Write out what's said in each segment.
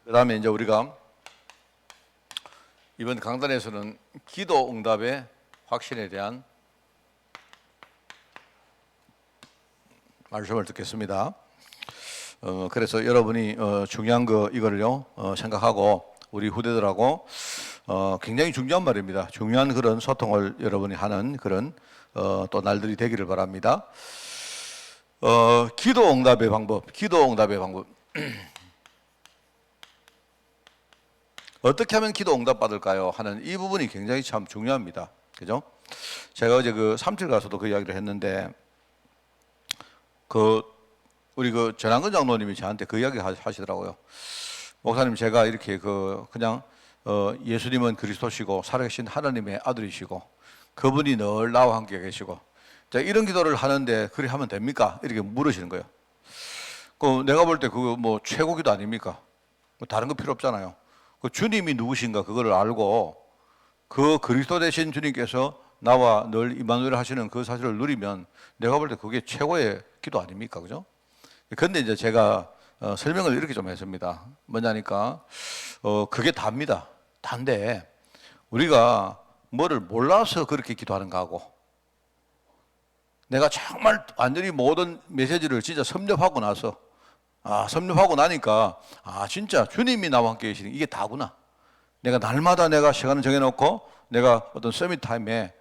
그 다음에 이제 우리가 이번 강단에서는 기도 응답의 확신에 대한 말씀을 듣겠습니다. 그래서 여러분이 중요한 거 이거를요 생각하고 우리 후대들하고 굉장히 중요한 말입니다. 중요한 그런 소통을 여러분이 하는 그런 또 날들이 되기를 바랍니다. 기도 응답의 방법. 어떻게 하면 기도 응답 받을까요? 하는 이 부분이 굉장히 참 중요합니다. 그죠? 제가 어제 그 삼칠 가서도 그 이야기를 했는데 우리 전한근 장로님이 저한테 그 이야기 하시더라고요. 목사님, 제가 이렇게 그냥 예수님은 그리스도시고 살아계신 하나님의 아들이시고 그분이 늘 나와 함께 계시고 자, 이런 기도를 하는데 그리 하면 됩니까? 이렇게 물으시는 거예요. 내가 볼 때 그거 뭐 최고 기도 아닙니까? 다른 거 필요 없잖아요. 주님이 누구신가 그거를 알고 그 그리스도 되신 주님께서 나와 늘 임마누엘 하시는 그 사실을 누리면 내가 볼 때 그게 최고의 기도 아닙니까? 그죠? 근데 이제 제가 설명을 이렇게 좀 했습니다. 뭐냐니까 그게 답니다. 단데 우리가 뭐를 몰라서 그렇게 기도하는가 하고 내가 정말 완전히 모든 메시지를 진짜 섭렵하고 나서 섭렵하고 나니까 진짜 주님이 나와 함께 계시는 이게 다구나. 내가 날마다 내가 시간을 정해놓고 내가 어떤 서밋 타임에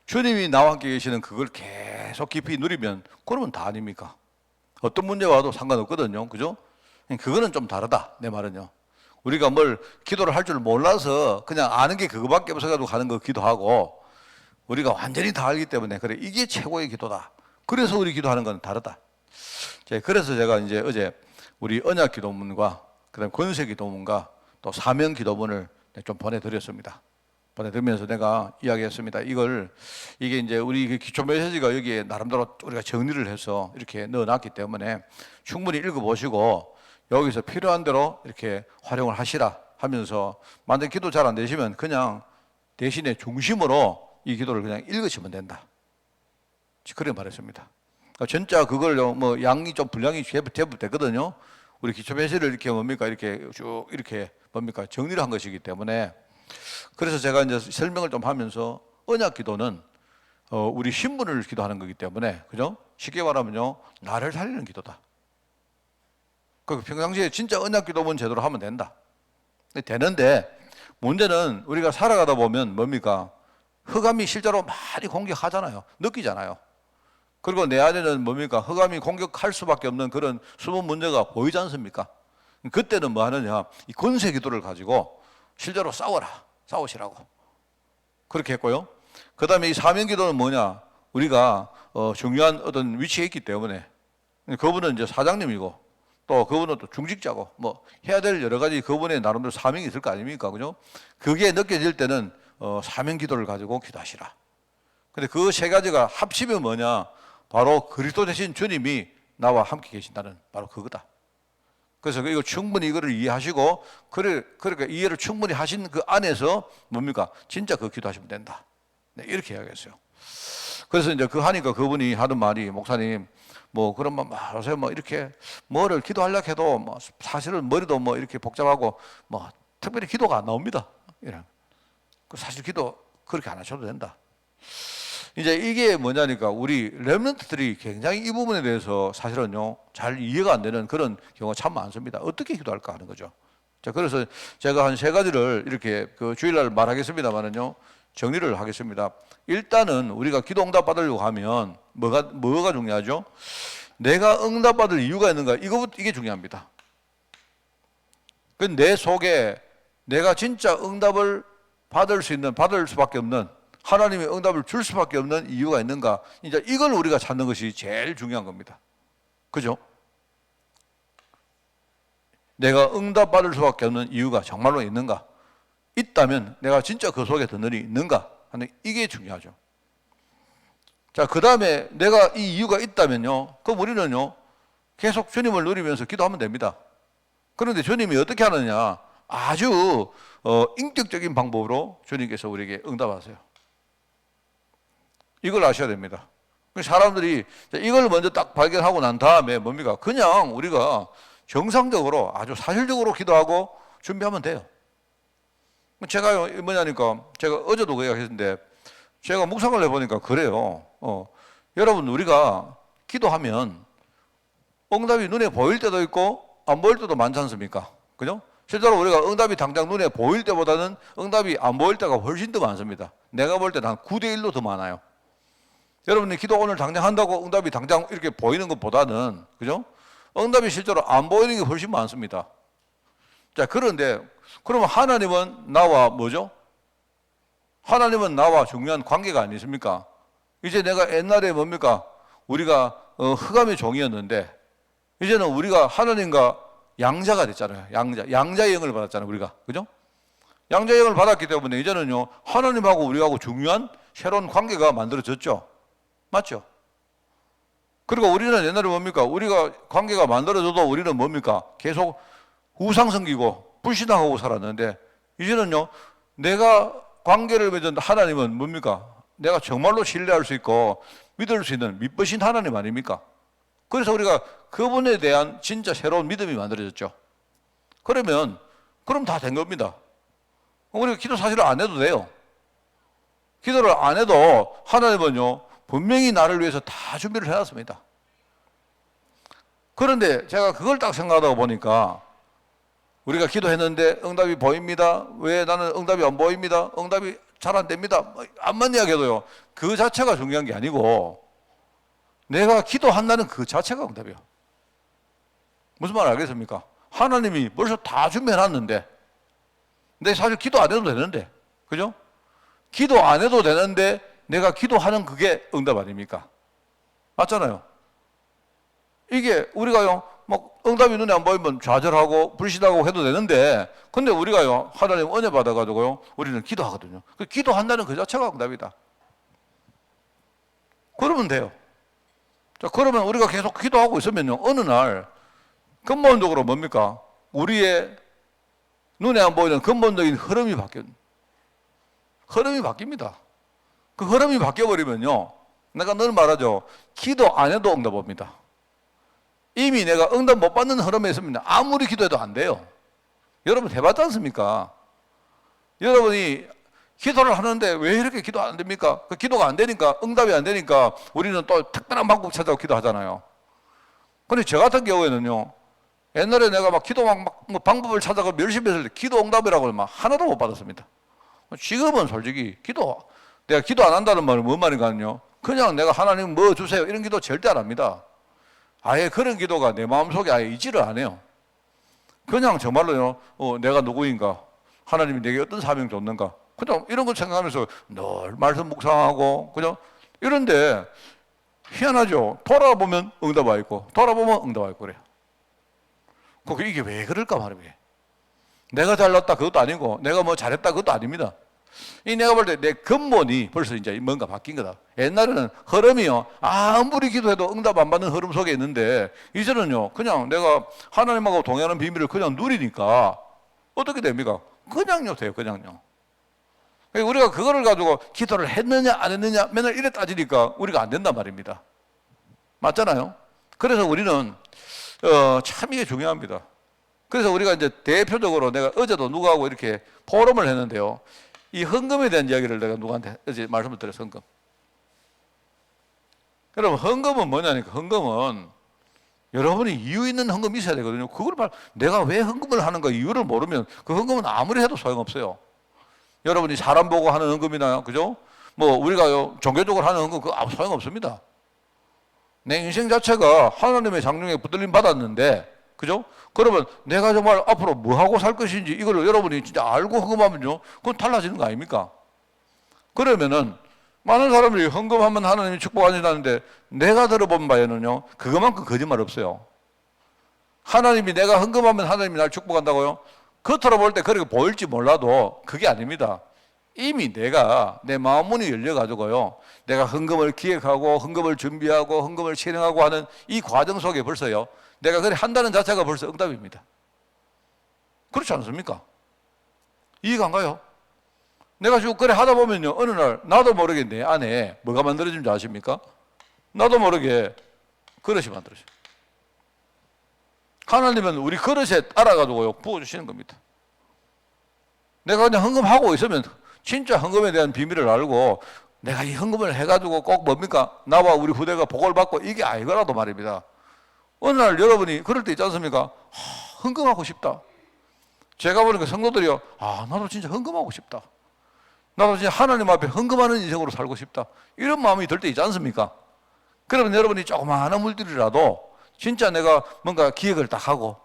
주님이 나와 함께 계시는 그걸 계속 깊이 누리면 그러면 다 아닙니까? 어떤 문제가 와도 상관없거든요. 그죠? 그거는 좀 다르다. 내 말은요. 우리가 뭘 기도를 할 줄 몰라서 그냥 아는 게 그거밖에 없어가지고 가는 거 기도하고 우리가 완전히 다 알기 때문에 그래 이게 최고의 기도다. 그래서 우리 기도하는 건 다르다. 그래서 제가 이제 어제 우리 언약 기도문과 그다음 권세 기도문과 또 사명 기도문을 좀 보내드렸습니다. 보내드리면서 내가 이야기했습니다. 이게 이제 우리 그 기초 메시지가 여기에 나름대로 우리가 정리를 해서 이렇게 넣어놨기 때문에 충분히 읽어보시고 여기서 필요한 대로 이렇게 활용을 하시라 하면서 만약 기도 잘 안 되시면 그냥 대신에 중심으로 이 기도를 그냥 읽으시면 된다. 그렇게 말했습니다. 진짜 그걸요, 양이 좀 분량이 제법 되거든요. 우리 기초 메시지를 이렇게 이렇게 쭉 이렇게 정리를 한 것이기 때문에 그래서 제가 이제 설명을 좀 하면서 언약 기도는 우리 신분을 기도하는 거기 때문에 그죠? 쉽게 말하면요, 나를 살리는 기도다. 평상시에 진짜 언약 기도문 제대로 하면 된다. 되는데 문제는 우리가 살아가다 보면 흑암이 실제로 많이 공격하잖아요. 느끼잖아요. 그리고 내 안에는 흑암이 공격할 수밖에 없는 그런 숨은 문제가 보이지 않습니까? 그때는 뭐 하느냐? 이 권세 기도를 가지고 실제로 싸우시라고. 그렇게 했고요. 그 다음에 이 사명 기도는 뭐냐? 우리가 중요한 어떤 위치에 있기 때문에 그분은 이제 사장님이고 또 그분은 또 중직자고 해야 될 여러 가지 그분의 나름대로 사명이 있을 거 아닙니까? 그죠? 그게 느껴질 때는 사명 기도를 가지고 기도하시라. 근데 그 세 가지가 합치면 뭐냐? 바로 그리스도 되신 주님이 나와 함께 계신다는 바로 그거다. 그래서 이거 충분히 이거를 이해하시고 그러니까 이해를 충분히 하신 그 안에서 진짜 그 기도하시면 된다. 네, 이렇게 이야기했어요. 그래서 이제 하니까 그분이 하는 말이 목사님 그러면 요새 이렇게 뭐를 기도하려고 해도 사실은 머리도 이렇게 복잡하고 특별히 기도가 안 나옵니다. 이런. 사실 기도 그렇게 안 하셔도 된다. 이제 이게 뭐냐니까 우리 렘넌트들이 굉장히 이 부분에 대해서 사실은요 잘 이해가 안 되는 그런 경우가 참 많습니다. 어떻게 기도할까 하는 거죠. 자, 그래서 제가 한 세 가지를 이렇게 주일날 말하겠습니다만은요 정리를 하겠습니다. 일단은 우리가 기도 응답 받으려고 하면 뭐가 중요하죠? 내가 응답 받을 이유가 있는가? 이게 중요합니다. 내 속에 내가 진짜 응답을 받을 수밖에 없는 하나님의 응답을 줄 수밖에 없는 이유가 있는가? 이제 이걸 우리가 찾는 것이 제일 중요한 겁니다. 그죠? 내가 응답 받을 수밖에 없는 이유가 정말로 있는가? 있다면 내가 진짜 그 속에 든든히 있는가? 하는 이게 중요하죠. 자, 그 다음에 내가 이 이유가 있다면요, 그럼 우리는요 계속 주님을 누리면서 기도하면 됩니다. 그런데 주님이 어떻게 하느냐? 아주 인격적인 방법으로 주님께서 우리에게 응답하세요. 이걸 아셔야 됩니다. 사람들이 이걸 먼저 딱 발견하고 난 다음에 그냥 우리가 정상적으로 아주 사실적으로 기도하고 준비하면 돼요. 제가요, 뭐냐니까, 제가 어제도 그 이야기 했는데, 제가 묵상을 해보니까 그래요. 여러분, 우리가 기도하면 응답이 눈에 보일 때도 있고, 안 보일 때도 많지 않습니까? 그죠? 실제로 우리가 응답이 당장 눈에 보일 때보다는 응답이 안 보일 때가 훨씬 더 많습니다. 내가 볼 때는 한 9대 1로 더 많아요. 여러분이 기도 오늘 당장 한다고 응답이 당장 이렇게 보이는 것보다는, 그죠? 응답이 실제로 안 보이는 게 훨씬 많습니다. 자, 그런데, 그러면 하나님은 나와 뭐죠? 하나님은 나와 중요한 관계가 아니십니까? 이제 내가 옛날에 뭡니까? 우리가 흑암의 종이었는데, 이제는 우리가 하나님과 양자가 됐잖아요. 양자의 영을 받았잖아요, 우리가. 그죠? 양자의 영을 받았기 때문에 이제는요, 하나님하고 우리하고 중요한 새로운 관계가 만들어졌죠. 맞죠? 그리고 우리는 옛날에 뭡니까? 우리가 관계가 만들어져도 우리는 뭡니까? 계속 우상 섬기고 불신앙하고 살았는데, 이제는요, 내가 관계를 맺은 하나님은 뭡니까? 내가 정말로 신뢰할 수 있고 믿을 수 있는 믿으신 하나님 아닙니까? 그래서 우리가 그분에 대한 진짜 새로운 믿음이 만들어졌죠. 그럼 다 된 겁니다. 우리가 기도 사실 안 해도 돼요. 기도를 안 해도 하나님은요, 분명히 나를 위해서 다 준비를 해놨습니다. 그런데 제가 그걸 딱 생각하다 보니까 우리가 기도했는데 응답이 보입니다. 왜 나는 응답이 안 보입니다. 응답이 잘 안 됩니다. 암만 이야기해도요, 그 자체가 중요한 게 아니고 내가 기도한다는 그 자체가 응답이에요. 무슨 말 알겠습니까? 하나님이 벌써 다 준비해놨는데, 근데 사실 기도 안 해도 되는데, 그죠? 기도 안 해도 되는데 내가 기도하는 그게 응답 아닙니까? 맞잖아요. 이게 우리가요, 막 응답이 눈에 안 보이면 좌절하고 불신하고 해도 되는데, 근데 우리가요, 하나님 은혜 받아가지고요, 우리는 기도하거든요. 그 기도한다는 그 자체가 응답이다. 그러면 돼요. 자, 그러면 우리가 계속 기도하고 있으면요, 어느 날 근본적으로 뭡니까? 우리의 눈에 안 보이는 근본적인 흐름이 바뀝니다. 그 흐름이 바뀌어버리면요, 내가 늘 말하죠. 기도 안 해도 응답 옵니다. 이미 내가 응답 못 받는 흐름에 있습니다. 아무리 기도해도 안 돼요. 여러분 해봤지 않습니까? 여러분이 기도를 하는데 왜 이렇게 기도 안 됩니까? 그 기도가 안 되니까, 응답이 안 되니까 우리는 또 특별한 방법 찾아서 기도하잖아요. 근데 저 같은 경우에는요, 옛날에 내가 막 기도 뭐 방법을 찾아서 열심히 했을 때 기도 응답이라고 막 하나도 못 받았습니다. 지금은 솔직히 내가 기도 안 한다는 말은 뭔 말인가요? 그냥 내가 하나님 뭐 주세요 이런 기도 절대 안 합니다. 아예 그런 기도가 내 마음속에 아예 있지를 않아요. 그냥 정말로요, 내가 누구인가, 하나님이 내게 어떤 사명 줬는가, 그냥 이런 거 생각하면서 늘 말씀 묵상하고, 그냥 이런데 희한하죠. 돌아보면 응답 와 있고 돌아보면 응답 와 있고 그래요. 이게 왜 그럴까 말이에요. 내가 잘났다 그것도 아니고 내가 뭐 잘했다 그것도 아닙니다. 내가 볼 때 내 근본이 벌써 이제 뭔가 바뀐 거다. 옛날에는 흐름이요, 아무리 기도해도 응답 안 받는 흐름 속에 있는데, 이제는요, 그냥 내가 하나님하고 동행하는 비밀을 그냥 누리니까 어떻게 됩니까? 그냥요 돼요. 그냥요. 우리가 그거를 가지고 기도를 했느냐 안 했느냐 맨날 이래 따지니까 우리가 안 된단 말입니다. 맞잖아요. 그래서 우리는 참 이게 중요합니다. 그래서 우리가 이제 대표적으로 내가 어제도 누구하고 이렇게 포럼을 했는데요, 이 헌금에 대한 이야기를 내가 누구한테 어제 말씀을 드렸어요. 헌금. 여러분, 헌금은 뭐냐니까, 헌금은 여러분이 이유 있는 헌금이 있어야 되거든요. 내가 왜 헌금을 하는가 이유를 모르면 그 헌금은 아무리 해도 소용없어요. 여러분이 사람 보고 하는 헌금이나요, 그죠? 뭐 우리가 종교적으로 하는 헌금 그거 아무 소용없습니다. 내 인생 자체가 하나님의 장중에 붙들림 받았는데, 그죠? 그러면 내가 정말 앞으로 뭐 하고 살 것인지 이걸 여러분이 진짜 알고 헌금하면요, 그건 달라지는 거 아닙니까? 그러면은 많은 사람들이 헌금하면 하나님이 축복하신다는데, 내가 들어본 바에는요, 그것만큼 거짓말 없어요. 하나님이 내가 헌금하면 하나님이 날 축복한다고요? 겉으로 볼 때 그렇게 보일지 몰라도 그게 아닙니다. 이미 내가 내 마음 문이 열려가지고요, 내가 헌금을 기획하고 헌금을 준비하고 헌금을 실행하고 하는 이 과정 속에 벌써요, 내가 그래 한다는 자체가 벌써 응답입니다. 그렇지 않습니까? 이해가 안 가요? 내가 지금 그래 하다 보면요, 어느 날 나도 모르게 내 안에 뭐가 만들어진 줄 아십니까? 나도 모르게 그릇이 만들어져요. 하나님은 우리 그릇에 알아가지고요 부어주시는 겁니다. 내가 그냥 헌금하고 있으면 진짜 헌금에 대한 비밀을 알고 내가 이 헌금을 해가지고 꼭 뭡니까? 나와 우리 부대가 복을 받고 이게 아니더라도 말입니다. 어느 날 여러분이 그럴 때 있지 않습니까? 헌금하고 싶다. 제가 보니까 성도들이요. 나도 진짜 헌금하고 싶다. 나도 진짜 하나님 앞에 헌금하는 인생으로 살고 싶다. 이런 마음이 들 때 있지 않습니까? 그러면 여러분이 조그마한 물들이라도 진짜 내가 뭔가 기획을 딱 하고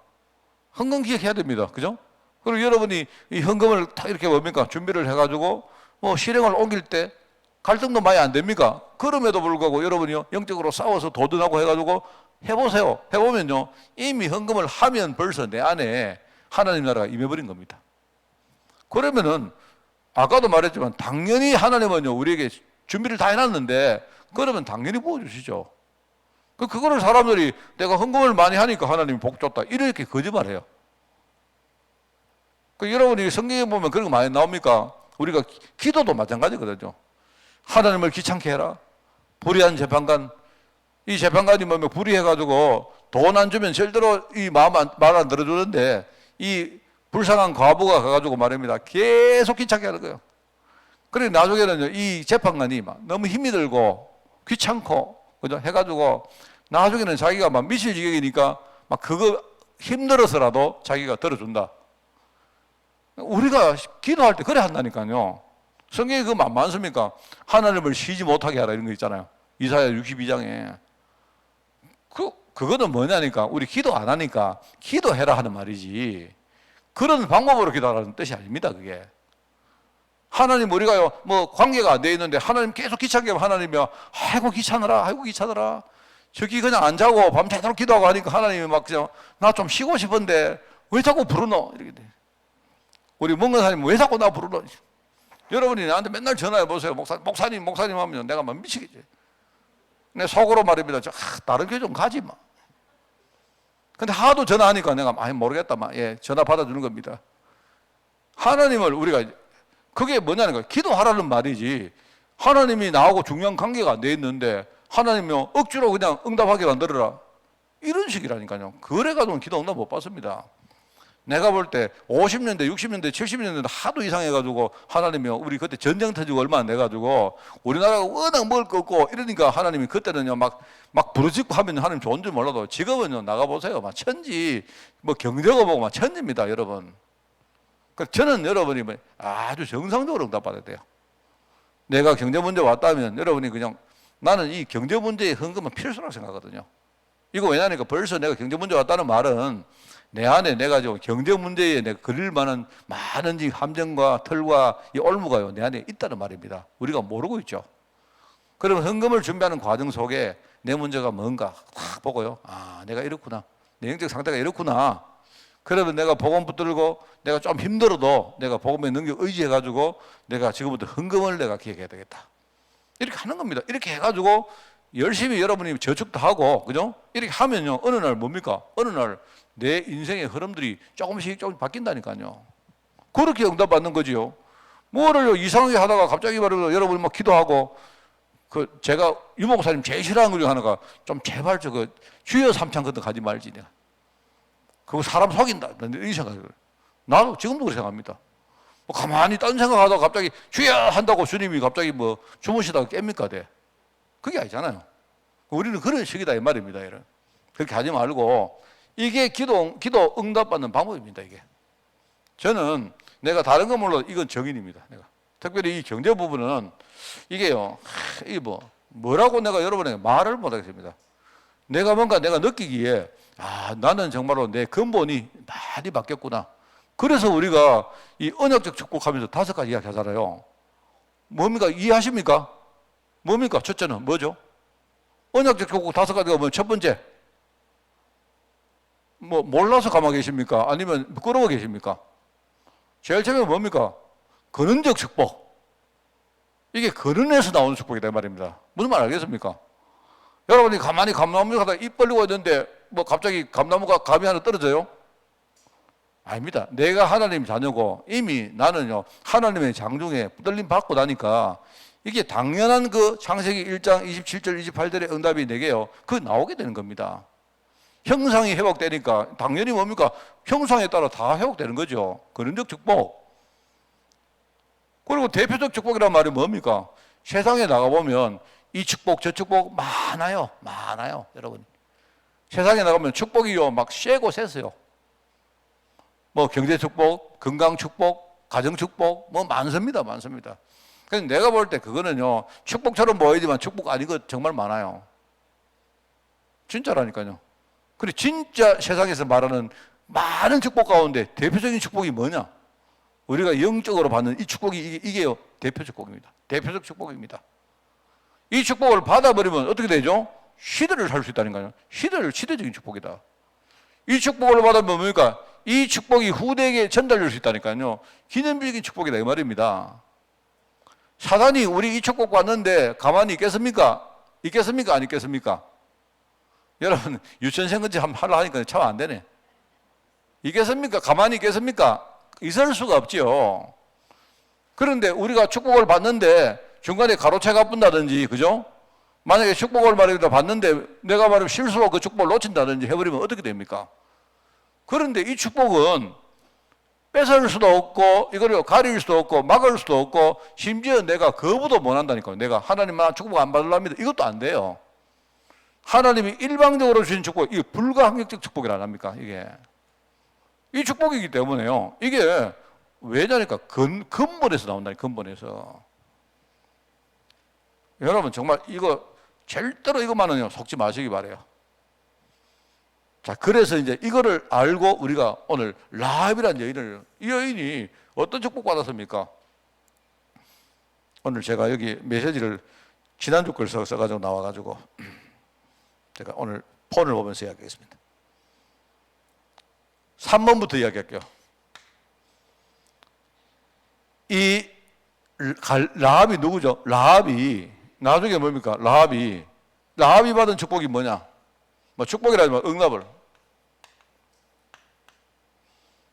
헌금 기획해야 됩니다. 그죠? 그리고 여러분이 이 헌금을 딱 이렇게 뭡니까? 준비를 해가지고 뭐 실행을 옮길 때 갈등도 많이 안 됩니까? 그럼에도 불구하고 여러분이요. 영적으로 싸워서 도전하고 해가지고 해보세요. 해보면요. 이미 헌금을 하면 벌써 내 안에 하나님 나라가 임해버린 겁니다. 그러면은 아까도 말했지만 당연히 하나님은요. 우리에게 준비를 다 해놨는데 그러면 당연히 부어주시죠. 그거를 사람들이 내가 헌금을 많이 하니까 하나님이 복 줬다. 이렇게 거짓말해요. 여러분이 성경에 보면 그런 거 많이 나옵니까? 우리가 기도도 마찬가지거든요. 하나님을 귀찮게 해라. 불의한 재판관. 이 재판관이 뭐면 불의해가지고 돈 안 주면 절대로 이 말 안 들어주는데 이 불쌍한 과부가 가가지고 말입니다. 계속 귀찮게 하는 거예요. 그래 나중에는요, 이 재판관이 막 너무 힘이 들고 귀찮고, 그죠? 해가지고 나중에는 자기가 막 미칠 지경이니까 막 그거 힘들어서라도 자기가 들어준다. 우리가 기도할 때 그래 한다니까요. 성경에 그거 많습니까? 하나님을 쉬지 못하게 하라 이런 거 있잖아요. 이사야 62장에. 그거는 뭐냐니까 우리 기도 안 하니까 기도해라 하는 말이지 그런 방법으로 기도하라는 뜻이 아닙니다. 그게 하나님 우리가요 뭐 관계가 안 돼 있는데 하나님 계속 귀찮게 하면 하나님이요 아이고 귀찮으라 저기 그냥 안 자고 밤새도록 기도하고 하니까 하나님이 막 그냥 나 좀 쉬고 싶은데 왜 자꾸 부르노 이렇게 돼. 우리 문근사님 왜 자꾸 나 부르노. 여러분이 나한테 맨날 전화해 보세요. 목사님 하면 내가 막 미치겠지. 내 속으로 말입니다. 다른 교회 좀 가지 마. 근데 하도 전화하니까 내가 모르겠다. 전화 받아주는 겁니다. 하나님을 우리가, 그게 뭐냐는 거예요. 기도하라는 말이지. 하나님이 나하고 중요한 관계가 안 돼 있는데, 하나님이 억지로 그냥 응답하게 만들어라. 이런 식이라니까요. 그래가지고 기도 응답 못 받습니다. 내가 볼 때 50년대, 60년대, 70년대 하도 이상해가지고 하나님이 우리 그때 전쟁 터지고 얼마 안 돼가지고 우리나라가 워낙 먹을 거 없고 이러니까 하나님이 그때는요 막 부르짖고 하면 하나님 좋은 줄 몰라도 지금은요 나가보세요. 막 천지, 뭐 경제가 보고 막 천지입니다, 여러분. 그래서 저는 여러분이 아주 정상적으로 응답받아야 돼요. 내가 경제 문제 왔다면 여러분이 그냥 나는 이 경제 문제의 헌금은 필수라고 생각하거든요. 이거 왜냐니까 벌써 내가 경제 문제 왔다는 말은 내 안에 내가 좀 경제 문제에 내가 그릴 만한 많은 함정과 털과 이 올무가요 내 안에 있다는 말입니다. 우리가 모르고 있죠. 그러면 헌금을 준비하는 과정 속에 내 문제가 뭔가 딱 보고요. 내가 이렇구나. 내 영적 상태가 이렇구나. 그러면 내가 복음 붙들고 내가 좀 힘들어도 내가 복음의 능력 의지해가지고 내가 지금부터 헌금을 내가 기획해야 되겠다. 이렇게 하는 겁니다. 이렇게 해가지고 열심히 여러분이 저축도 하고, 그죠? 이렇게 하면요, 어느 날 뭡니까? 어느 날 내 인생의 흐름들이 조금씩 바뀐다니까요. 그렇게 응답받는 거지요. 뭐를 이상하게 하다가 갑자기 말해서 여러분이 막 기도하고, 제가 유 목사님 제일 싫어하는 것 중에 하나가 좀 제발 주여 삼창 같은 거 가지 말지. 내가. 그거 사람 속인다. 이 생각을. 나도 지금도 그렇게 생각합니다. 가만히 딴 생각하다가 갑자기 주여 한다고 주님이 갑자기 주무시다가 깹니까? 그게 아니잖아요. 우리는 그런 식이다 이 말입니다. 여러분. 그렇게 하지 말고 이게 기도 응답받는 방법입니다. 이게 저는 내가 다른 거 몰라도 이건 정인입니다. 내가 특별히 이 경제 부분은 이게요. 이게 뭐라고 내가 여러분에게 말을 못하겠습니다. 내가 뭔가 내가 느끼기에 나는 정말로 내 근본이 많이 바뀌었구나. 그래서 우리가 이 언약적 축복하면서 5가지 이야기 하잖아요. 뭡니까? 이해하십니까? 뭡니까? 첫째는 뭐죠? 언약적 축복 5가지가 뭐면 첫 번째 몰라서 가만히 계십니까? 아니면 부끄러워 계십니까? 제일 처음에 뭡니까? 근원적 축복. 이게 근원에서 나오는 축복이다 말입니다. 무슨 말 알겠습니까? 여러분이 가만히 감나무 가다가 입 벌리고 있는데 갑자기 감나무가 감이 하나 떨어져요? 아닙니다. 내가 하나님 자녀고 이미 나는요 하나님의 장중에 붙들림 받고 나니까 이게 당연한 창세기 1장 27절 28절의 응답이 내게요 그거 나오게 되는 겁니다. 형상이 회복되니까 당연히 뭡니까? 형상에 따라 다 회복되는 거죠. 근원적 축복. 그리고 대표적 축복이란 말이 뭡니까? 세상에 나가보면 이 축복 저 축복 많아요. 많아요. 여러분. 세상에 나가면 축복이요 막 쎄고 쎄어요. 뭐 경제 축복, 건강 축복, 가정 축복 뭐 많습니다. 많습니다. 그래서 내가 볼 때 그거는요 축복처럼 보이지만 축복 아닌 것 정말 많아요. 진짜라니까요. 그리고 진짜 세상에서 말하는 많은 축복 가운데 대표적인 축복이 뭐냐? 우리가 영적으로 받는 이 축복이 이게요 대표 축복입니다. 대표적 축복입니다. 이 축복을 받아버리면 어떻게 되죠? 시대를 살 수 있다는 거예요. 시대적인 축복이다. 이 축복을 받으면 뭡니까? 이 축복이 후대에게 전달될 수 있다니까요. 기념비적인 축복이다 이 말입니다. 사단이 우리 이 축복 받는데 가만히 있겠습니까? 있겠습니까? 안 있겠습니까? 여러분 유치원생건지 한번 하려 하니까 참 안 되네. 있겠습니까? 가만히 있겠습니까? 있을 수가 없지요. 그런데 우리가 축복을 받는데 중간에 가로채가 분다든지, 그죠? 만약에 축복을 말이라도 받는데 내가 말하면 실수로 그 축복을 놓친다든지 해버리면 어떻게 됩니까? 그런데 이 축복은 뺏을 수도 없고 이걸 가릴 수도 없고 막을 수도 없고 심지어 내가 거부도 못 한다니까요. 내가 하나님만 축복 안 받으랍니다. 이것도 안 돼요. 하나님이 일방적으로 주신 축복, 이게 불가항력적 축복이라 합니까? 이게. 이 축복이기 때문에요. 이게 왜냐니까 근본에서 나온다니, 근본에서. 여러분 정말 이거 절대로 이것만은요 속지 마시기 바래요. 자, 그래서 이제 이거를 알고 우리가 오늘 라합이라는 여인을, 이 여인이 어떤 축복 받았습니까? 오늘 제가 여기 메시지를 지난주 걸 써가지고 나와가지고 제가 오늘 폰을 보면서 이야기하겠습니다. 3번부터 이야기할게요. 이 라합이 누구죠? 라합이 나중에 뭡니까? 라합이 받은 축복이 뭐냐? 뭐 축복이라지만 응답을.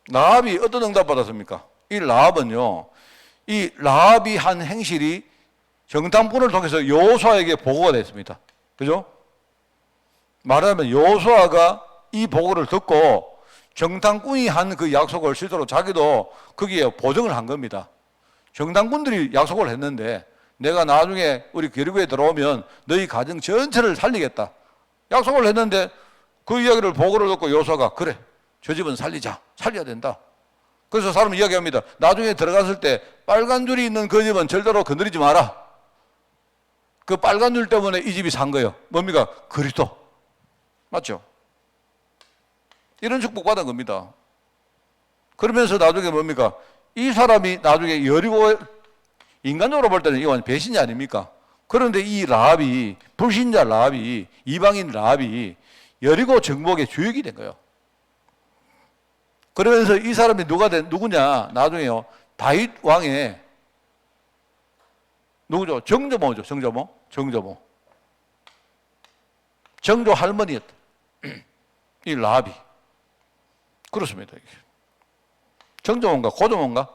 라합이 어떤 응답 받았습니까? 이 라합은요, 이 라합이 한 행실이 정탐꾼을 통해서 여호수아에게 보고가 됐습니다. 그죠? 말하자면 여호수아가 이 보고를 듣고 정탐꾼이 한 그 약속을 실제로 자기도 거기에 보증을 한 겁니다. 정탐꾼들이 약속을 했는데 내가 나중에 우리 여리고에 들어오면 너희 가정 전체를 살리겠다. 약속을 했는데 그 이야기를 보고를 듣고 여호수아가 그래, 저 집은 살려야 된다. 그래서 사람은 이야기합니다. 나중에 들어갔을 때 빨간 줄이 있는 그 집은 절대로 건드리지 마라. 그 빨간 줄 때문에 이 집이 산 거예요. 뭡니까? 그리스도. 맞죠? 이런 축복 받은 겁니다. 그러면서 나중에 뭡니까? 이 사람이 나중에 여리고, 인간적으로 볼 때는 이건 배신자 아닙니까? 그런데 이 라합이, 불신자 라합이, 이방인 라합이 여리고 정복의 주역이 된 거예요. 그러면서 이 사람이 누구냐? 나중에요. 다윗 왕의 누구죠? 정조모죠. 정조모. 정조 할머니였다. 이 라합이. 그렇습니다. 정조모인가?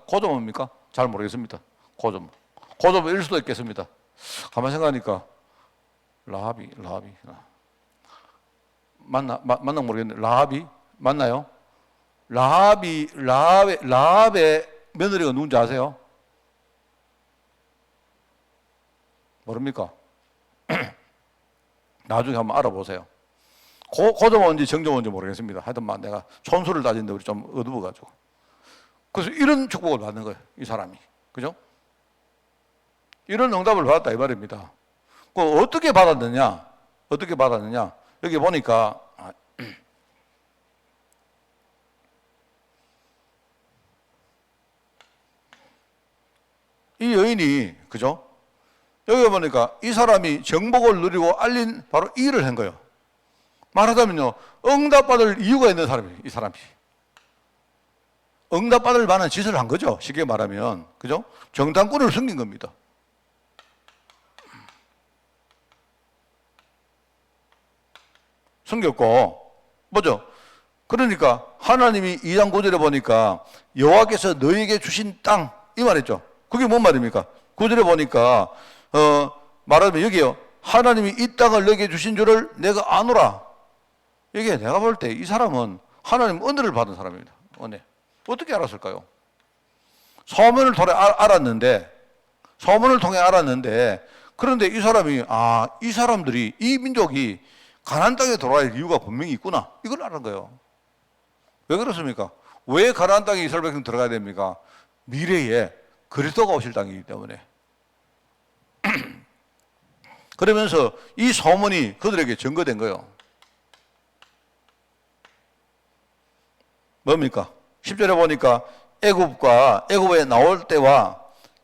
고조모입니까? 잘 모르겠습니다. 고조모일 수도 있겠습니다. 가만 생각하니까 라합이 맞나 모르겠는데 라합이 맞나요? 라합의 며느리가 누군지 아세요? 모릅니까? 나중에 한번 알아보세요. 고조모인지 정조모인지 모르겠습니다. 하여튼 내가 촌수를 따지는데 우리 좀 어두워가지고. 그래서 이런 축복을 받는 거예요. 이 사람이. 그죠? 이런 응답을 받았다 이 말입니다. 어떻게 받았느냐? 여기 보니까 이 여인이, 그죠? 여기 보니까 이 사람이 정복을 누리고 알린 바로 이 일을 한 거예요. 말하자면요, 응답받을 이유가 있는 사람이에요, 이 사람이. 응답받을 만한 짓을 한 거죠, 쉽게 말하면. 그죠? 정탐꾼을 숨긴 겁니다. 숨겼고, 뭐죠? 그러니까 하나님이 2장 9절에 보니까 여호와께서 너에게 주신 땅, 이 말했죠. 그게 뭔 말입니까? 9절에 보니까 말하자면 여기요, 하나님이 이 땅을 너에게 주신 줄을 내가 아노라. 이게 내가 볼 때 이 사람은 하나님 은혜를 받은 사람입니다. 은혜. 어떻게 알았을까요? 소문을 통해 알았는데 그런데 이 사람이 이 사람들이 이 민족이 가나안 땅에 들어갈 이유가 분명히 있구나 이걸 알은 거예요. 왜 그렇습니까? 왜 가나안 땅에 이스라엘 백성 들어가야 됩니까? 미래에 그리스도가 오실 땅이기 때문에. 그러면서 이 소문이 그들에게 증거된 거예요. 뭡니까? 10절에 보니까 애굽에 나올 때와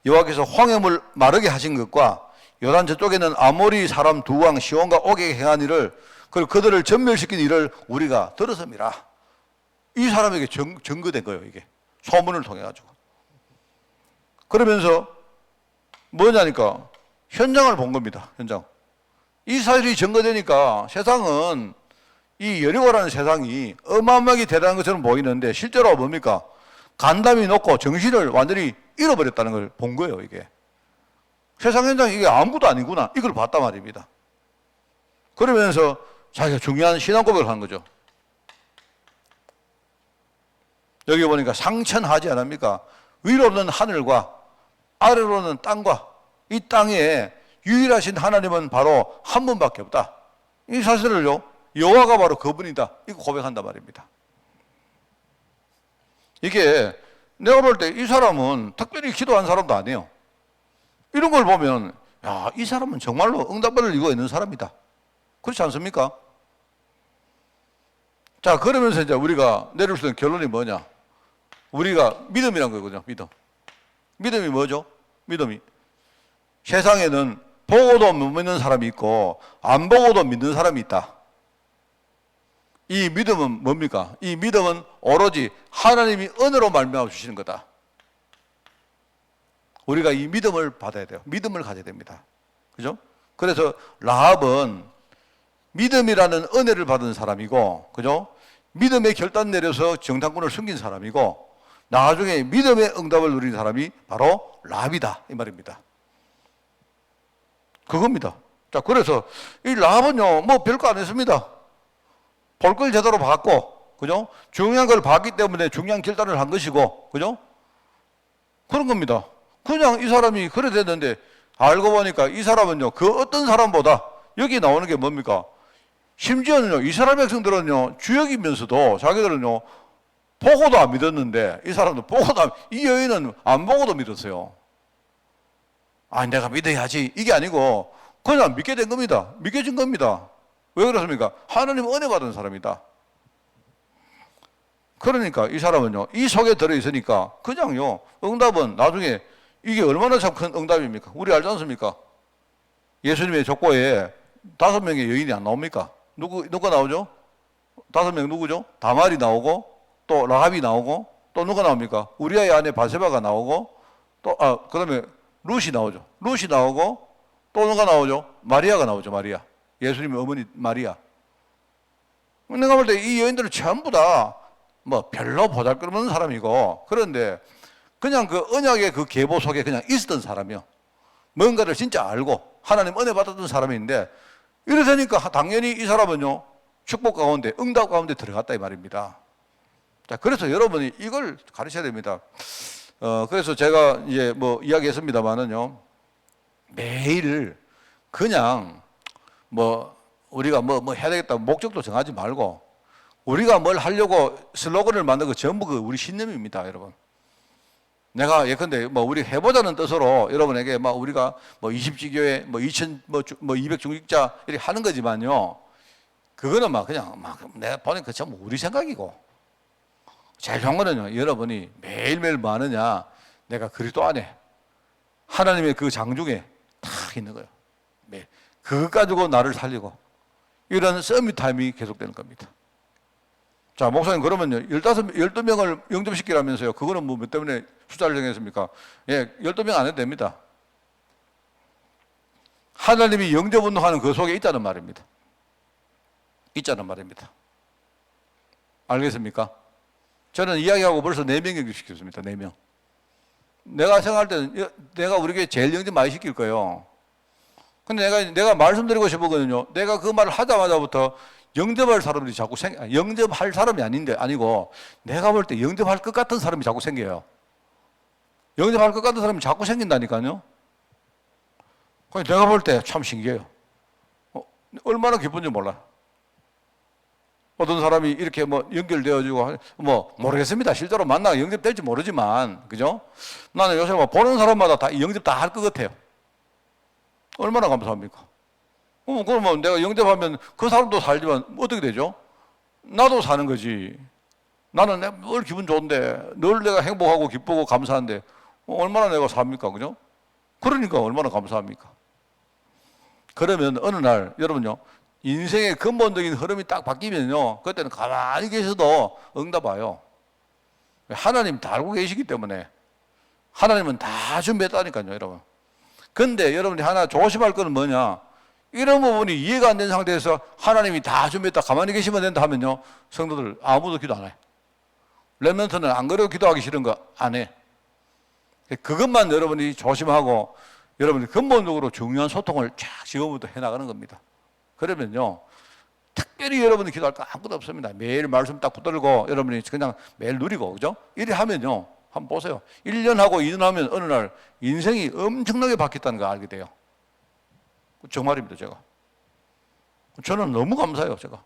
여호와께서 황해물 마르게 하신 것과 요단 저쪽에는 아모리 사람 두 왕 시온과 옥에게 행한 일을 그리고 그들을 전멸시킨 일을 우리가 들었습니다. 이 사람에게 증거된 거예요. 이게 소문을 통해 가지고. 그러면서 뭐냐니까 현장을 본 겁니다. 현장. 이 사실이 증거되니까 세상은 이 여리고라는 세상이 어마어마하게 대단한 것처럼 보이는데 실제로 뭡니까? 간담이 높고 정신을 완전히 잃어버렸다는 걸 본 거예요. 이게 세상 현장 이게 아무것도 아니구나 이걸 봤단 말입니다. 그러면서 자기가 중요한 신앙 고백을 한 거죠. 여기 보니까 상천하지 않습니까? 위로는 하늘과 아래로는 땅과 이 땅에 유일하신 하나님은 바로 한 분밖에 없다. 이 사실을요 여호와가 바로 그분이다 이거 고백한단 말입니다. 이게 내가 볼 때 이 사람은 특별히 기도한 사람도 아니에요. 이런 걸 보면 이 사람은 정말로 응답받을 이유가 있는 사람이다. 그렇지 않습니까? 자, 그러면서 이제 우리가 내릴 수 있는 결론이 뭐냐? 우리가 믿음이란 거거든요. 믿음이 뭐죠? 믿음이 세상에는 보고도 못 믿는 사람이 있고 안 보고도 믿는 사람이 있다. 이 믿음은 뭡니까? 이 믿음은 오로지 하나님이 은혜로 말미암아 주시는 거다. 우리가 이 믿음을 받아야 돼요. 믿음을 가져야 됩니다. 그죠? 그래서 라합은 믿음이라는 은혜를 받은 사람이고, 그죠? 믿음의 결단 내려서 정탐꾼을 숨긴 사람이고, 나중에 믿음의 응답을 누린 사람이 바로 라합이다. 이 말입니다. 그겁니다. 자, 그래서 이 라합은요, 뭐 별거 안 했습니다. 볼 걸 제대로 봤고, 그죠? 중요한 걸 봤기 때문에 중요한 결단을 한 것이고, 그죠? 그런 겁니다. 그냥 이 사람이 그래 됐는데, 알고 보니까 이 사람은요, 그 어떤 사람보다 여기 나오는 게 뭡니까? 심지어는요, 이스라엘 백성들은요, 주역이면서도 자기들은요, 보고도 안 믿었는데, 이 사람도 이 여인은 안 보고도 믿었어요. 내가 믿어야지. 이게 아니고, 그냥 믿게 된 겁니다. 믿겨진 겁니다. 왜 그렇습니까? 하나님 은혜 받은 사람이다. 그러니까 이 사람은요, 이 속에 들어있으니까, 그냥요, 응답은 나중에 이게 얼마나 참 큰 응답입니까? 우리 알지 않습니까? 예수님의 족보에 5명의 여인이 안 나옵니까? 누가 나오죠? 5명 누구죠? 다말이 나오고, 또 라합이 나오고, 또 누가 나옵니까? 우리아의 아내 바세바가 나오고, 또, 그 다음에 룻이 나오죠. 룻이 나오고, 또 누가 나오죠? 마리아가 나오죠, 마리아. 예수님의 어머니 마리아. 내가 볼 때 이 여인들은 전부 다 뭐 별로 보잘것없는 사람이고, 그런데 그냥 그 언약의 그 계보 속에 그냥 있었던 사람이요. 뭔가를 진짜 알고 하나님 은혜 받았던 사람인데, 이러니까 당연히 이 사람은요, 축복 가운데, 응답 가운데 들어갔다 이 말입니다. 자, 그래서 여러분이 이걸 가르쳐야 됩니다. 그래서 제가 이제 뭐 이야기했습니다만은요, 매일 그냥 우리가 뭐 해야 되겠다 목적도 정하지 말고, 우리가 뭘 하려고 슬로건을 만든 거 전부 우리 신념입니다, 여러분. 내가 예컨대 우리 해보자는 뜻으로 여러분에게 우리가 20지교회 200중직자 이렇게 하는 거지만요, 그거는 그냥 내가 보니까 전부 우리 생각이고, 제일 좋은 거는요, 여러분이 매일매일 뭐 하느냐, 내가 그리스도 안에 하나님의 그 장중에 딱 있는 거예요. 그것 가지고 나를 살리고, 이런 서밋 타임이 계속되는 겁니다. 자, 목사님, 그러면요, 12명을 영접시키라면서요. 그거는 뭐 몇 때문에 숫자를 정했습니까? 12명 안 해도 됩니다. 하나님이 영접 운동하는 그 속에 있다는 말입니다. 알겠습니까? 저는 이야기하고 벌써 4명 영접시켰습니다. 4명. 내가 생각할 때는 내가 우리 교회 제일 영접 많이 시킬 거예요. 근데 내가 말씀드리고 싶거든요. 내가 그 말을 하자마자부터 영접할 사람들이 자꾸 영접할 사람이 아니고, 내가 볼 때 영접할 것 같은 사람이 자꾸 생겨요. 영접할 것 같은 사람이 자꾸 생긴다니까요. 내가 볼 때 참 신기해요. 얼마나 기쁜지 몰라요. 어떤 사람이 이렇게 뭐 연결되어지고 뭐 모르겠습니다. 실제로 만나가 영접될지 모르지만, 그죠? 나는 요새 뭐 보는 사람마다 다 영접 다 할 것 같아요. 얼마나 감사합니까? 그러면 내가 영접하면 그 사람도 살지만 어떻게 되죠? 나도 사는 거지. 나는 늘 기분 좋은데, 늘 내가 행복하고 기쁘고 감사한데 얼마나 내가 삽니까? 그죠? 그러니까 얼마나 감사합니까? 그러면 어느 날 여러분요, 인생의 근본적인 흐름이 딱 바뀌면요, 그때는 가만히 계셔도 응답 와요. 하나님 다 알고 계시기 때문에. 하나님은 다 준비했다니까요, 여러분. 근데 여러분이 하나 조심할 건 뭐냐? 이런 부분이 이해가 안 된 상태에서 하나님이 다 준비했다, 가만히 계시면 된다 하면요, 성도들 아무도 기도 안 해. 렘넌트는 안 그래도 기도하기 싫은 거 안 해. 그것만 여러분이 조심하고 여러분이 근본적으로 중요한 소통을 쫙 지금부터 해나가는 겁니다. 그러면요, 특별히 여러분이 기도할 거 아무것도 없습니다. 매일 말씀 딱 붙들고 여러분이 그냥 매일 누리고, 그죠? 이래 하면요, 한번 보세요. 1년 하고 2년 하면 어느 날 인생이 엄청나게 바뀌었다는 걸 알게 돼요. 정말입니다, 제가. 저는 너무 감사해요, 제가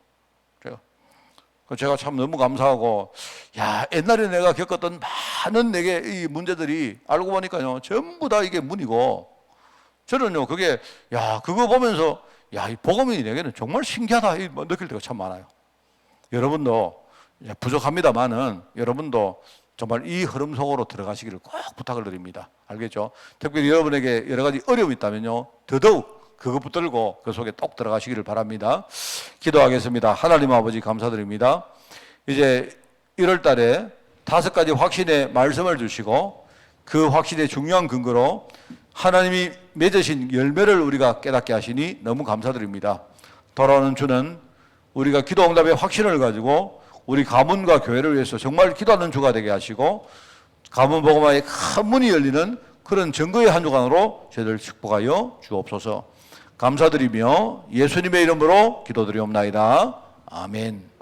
참 너무 감사하고, 야, 옛날에 내가 겪었던 많은 내게 이 문제들이 알고 보니까요, 전부 다 이게 문이고, 저는요, 그게, 야, 그거 보면서, 야, 이 복음이 내게는 정말 신기하다, 느낄 때가 참 많아요. 여러분도 부족합니다만은, 여러분도 정말 이 흐름 속으로 들어가시기를 꼭 부탁을 드립니다. 알겠죠? 특별히 여러분에게 여러 가지 어려움이 있다면요, 더더욱 그거 붙들고 그 속에 똑 들어가시기를 바랍니다. 기도하겠습니다. 하나님 아버지 감사드립니다. 이제 1월 달에 5가지 확신의 말씀을 주시고 그 확신의 중요한 근거로 하나님이 맺으신 열매를 우리가 깨닫게 하시니 너무 감사드립니다. 돌아오는 주는 우리가 기도 응답의 확신을 가지고 우리 가문과 교회를 위해서 정말 기도하는 주가 되게 하시고 가문 복음화의 큰 문이 열리는 그런 증거의 한 주간으로 저희들 축복하여 주옵소서. 감사드리며 예수님의 이름으로 기도드리옵나이다. 아멘.